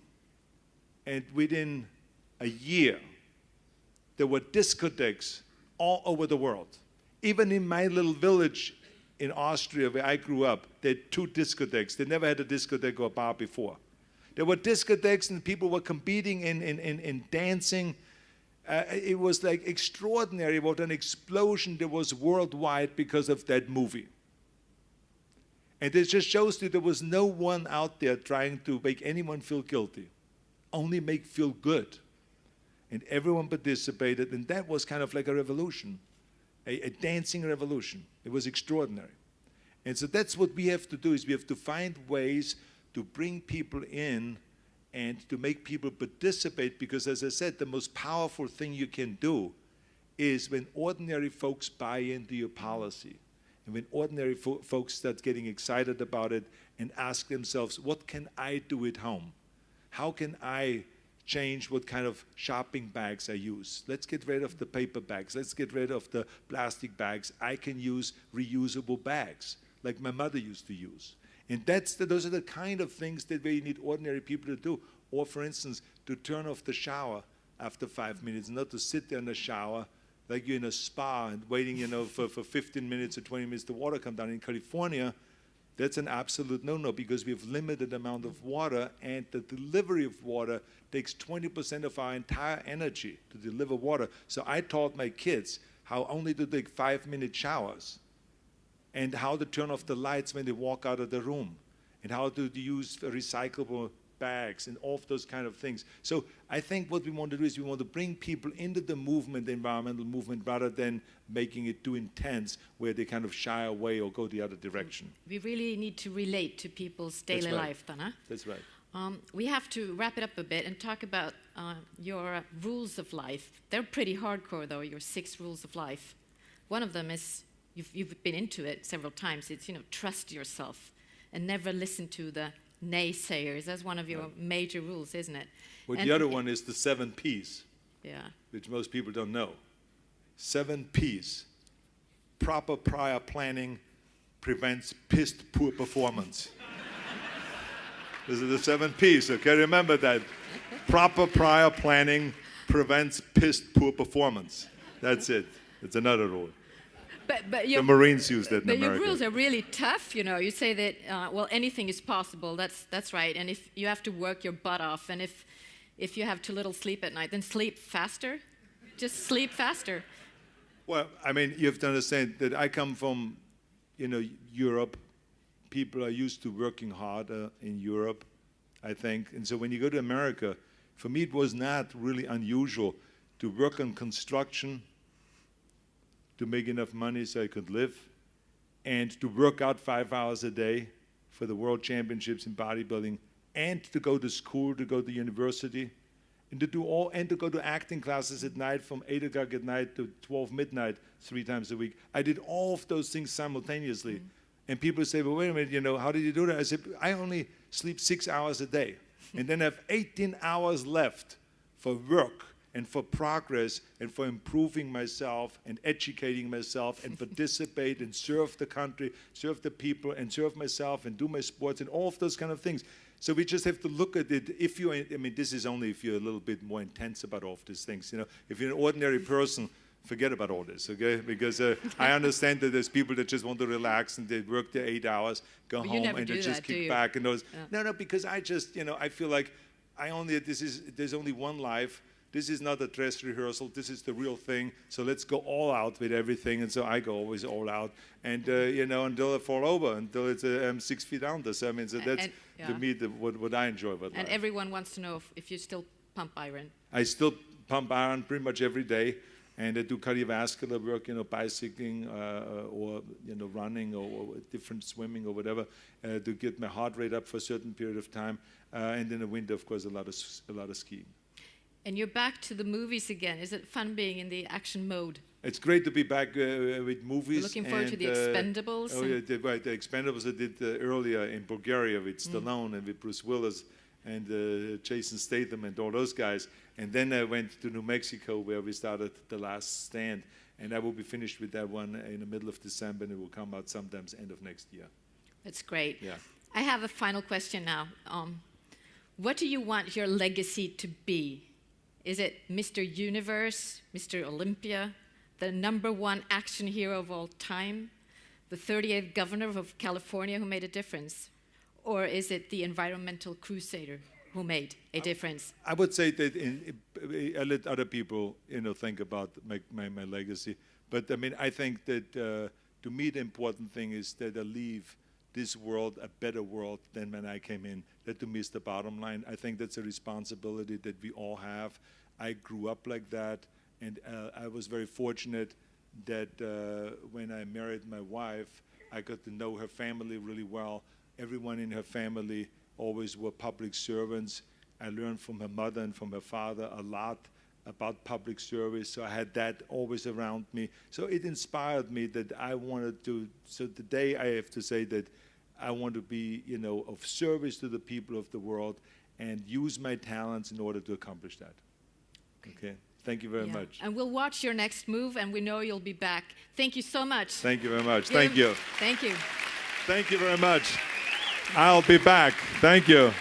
S1: And within a year, there were discotheques all over the world. Even in my little village in Austria, where I grew up, they had 2 discotheques. They never had a discotheque or a bar before. There were discotheques and people were competing in dancing. It was like extraordinary what an explosion there was worldwide because of that movie. And it just shows you there was no one out there trying to make anyone feel guilty, only make feel good. And everyone participated, and that was kind of like a revolution, a dancing revolution. It was extraordinary. And so that's what we have to do, is we have to find ways to bring people in and to make people participate, because as I said, the most powerful thing you can do is when ordinary folks buy into your policy, and when ordinary folks start getting excited about it and ask themselves, what can I do at home? How can I change what kind of shopping bags I use? Let's get rid of the paper bags. Let's get rid of the plastic bags. I can use reusable bags like my mother used to use. And those are the kind of things that we need ordinary people to do. Or, for instance, to turn off the shower after 5 minutes, not to sit there in the shower like you're in a spa and waiting, for 15 minutes or 20 minutes the water come down. In California, that's an absolute no-no, because we have limited amount of water, and the delivery of water takes 20% of our entire energy to deliver water. So I taught my kids how only to take 5-minute showers, and how to turn off the lights when they walk out of the room, and how to use recyclable bags and all of those kind of things. So I think what we want to do is we want to bring people into the movement, the environmental movement, rather than making it too intense where they kind of shy away or go the other direction.
S3: We really need to relate to people's daily life, then, huh?
S1: That's right.
S3: We have to wrap it up a bit and talk about your rules of life. They're pretty hardcore, though, your 6 rules of life. One of them is, you've been into it several times, it's, trust yourself and never listen to the naysayers. That's one of your major rules, isn't it?
S1: Well, and the other one is the 7 Ps, which most people don't know. 7 Ps. Proper prior planning prevents pissed poor performance. Those are the 7 Ps, okay? Remember that. Proper prior planning prevents pissed poor performance. That's it. It's another rule.
S3: But
S1: the Marines use that in America.
S3: But your rules are really tough, You say that, well, anything is possible. That's right. And if you have to work your butt off, and if you have too little sleep at night, then sleep faster. Just sleep faster.
S1: Well, I mean, you have to understand that I come from, Europe. People are used to working harder in Europe, I think. And so when you go to America, for me it was not really unusual to work on construction, to make enough money so I could live, and to work out 5 hours a day for the world championships in bodybuilding, and to go to school, to go to university, and to go to acting classes at night from 8 o'clock at night to 12 midnight 3 times a week. I did all of those things simultaneously. Mm-hmm. And people say, well, wait a minute, how did you do that? I said, I only sleep 6 hours a day, and then I have 18 hours left for work and for progress and for improving myself and educating myself and participate and serve the country, serve the people, and serve myself and do my sports and all of those kind of things. So we just have to look at it. This is only if you're a little bit more intense about all of these things. If you're an ordinary person, forget about all this, okay? Because I understand that there's people that just want to relax and they work their 8 hours, go home, and they just kick back and those. Yeah. No, because I just, I feel like there's only one life. This is not a dress rehearsal. This is the real thing. So let's go all out with everything. And so I go always all out, and until I fall over, until it's 6 feet under. So so that's to me what I enjoy about life.
S3: And everyone wants to know if you still pump iron.
S1: I still pump iron pretty much every day, and I do cardiovascular work, bicycling or running or different swimming or whatever to get my heart rate up for a certain period of time. And in the winter, of course, a lot of skiing.
S3: And you're back to the movies again. Is it fun being in the action mode?
S1: It's great to be back with movies.
S3: We're looking forward to the Expendables.
S1: The Expendables I did earlier in Bulgaria with Stallone and with Bruce Willis and Jason Statham and all those guys. And then I went to New Mexico where we started The Last Stand. And I will be finished with that one in the middle of December, and it will come out sometimes end of next year.
S3: That's great.
S1: Yeah.
S3: I have a final question now. What do you want your legacy to be? Is it Mr. Universe, Mr. Olympia, the #1 action hero of all time, the 38th governor of California who made a difference? Or is it the environmental crusader who made a difference?
S1: I would say that I let other people, think about my legacy. But I mean, I think that to me the important thing is that I leave this world a better world than when I came in. That to me is the bottom line. I think that's a responsibility that we all have. I grew up like that, and I was very fortunate that when I married my wife, I got to know her family really well. Everyone in her family always were public servants. I learned from her mother and from her father a lot about public service, so I had that always around me. So it inspired me that I wanted to, so today I have to say that I want to be, of service to the people of the world and use my talents in order to accomplish that. Okay, thank you very much.
S3: And we'll watch your next move, and we know you'll be back. Thank you so much.
S1: Thank you very much. Thank you.
S3: Thank you.
S1: Thank you very much. I'll be back. Thank you.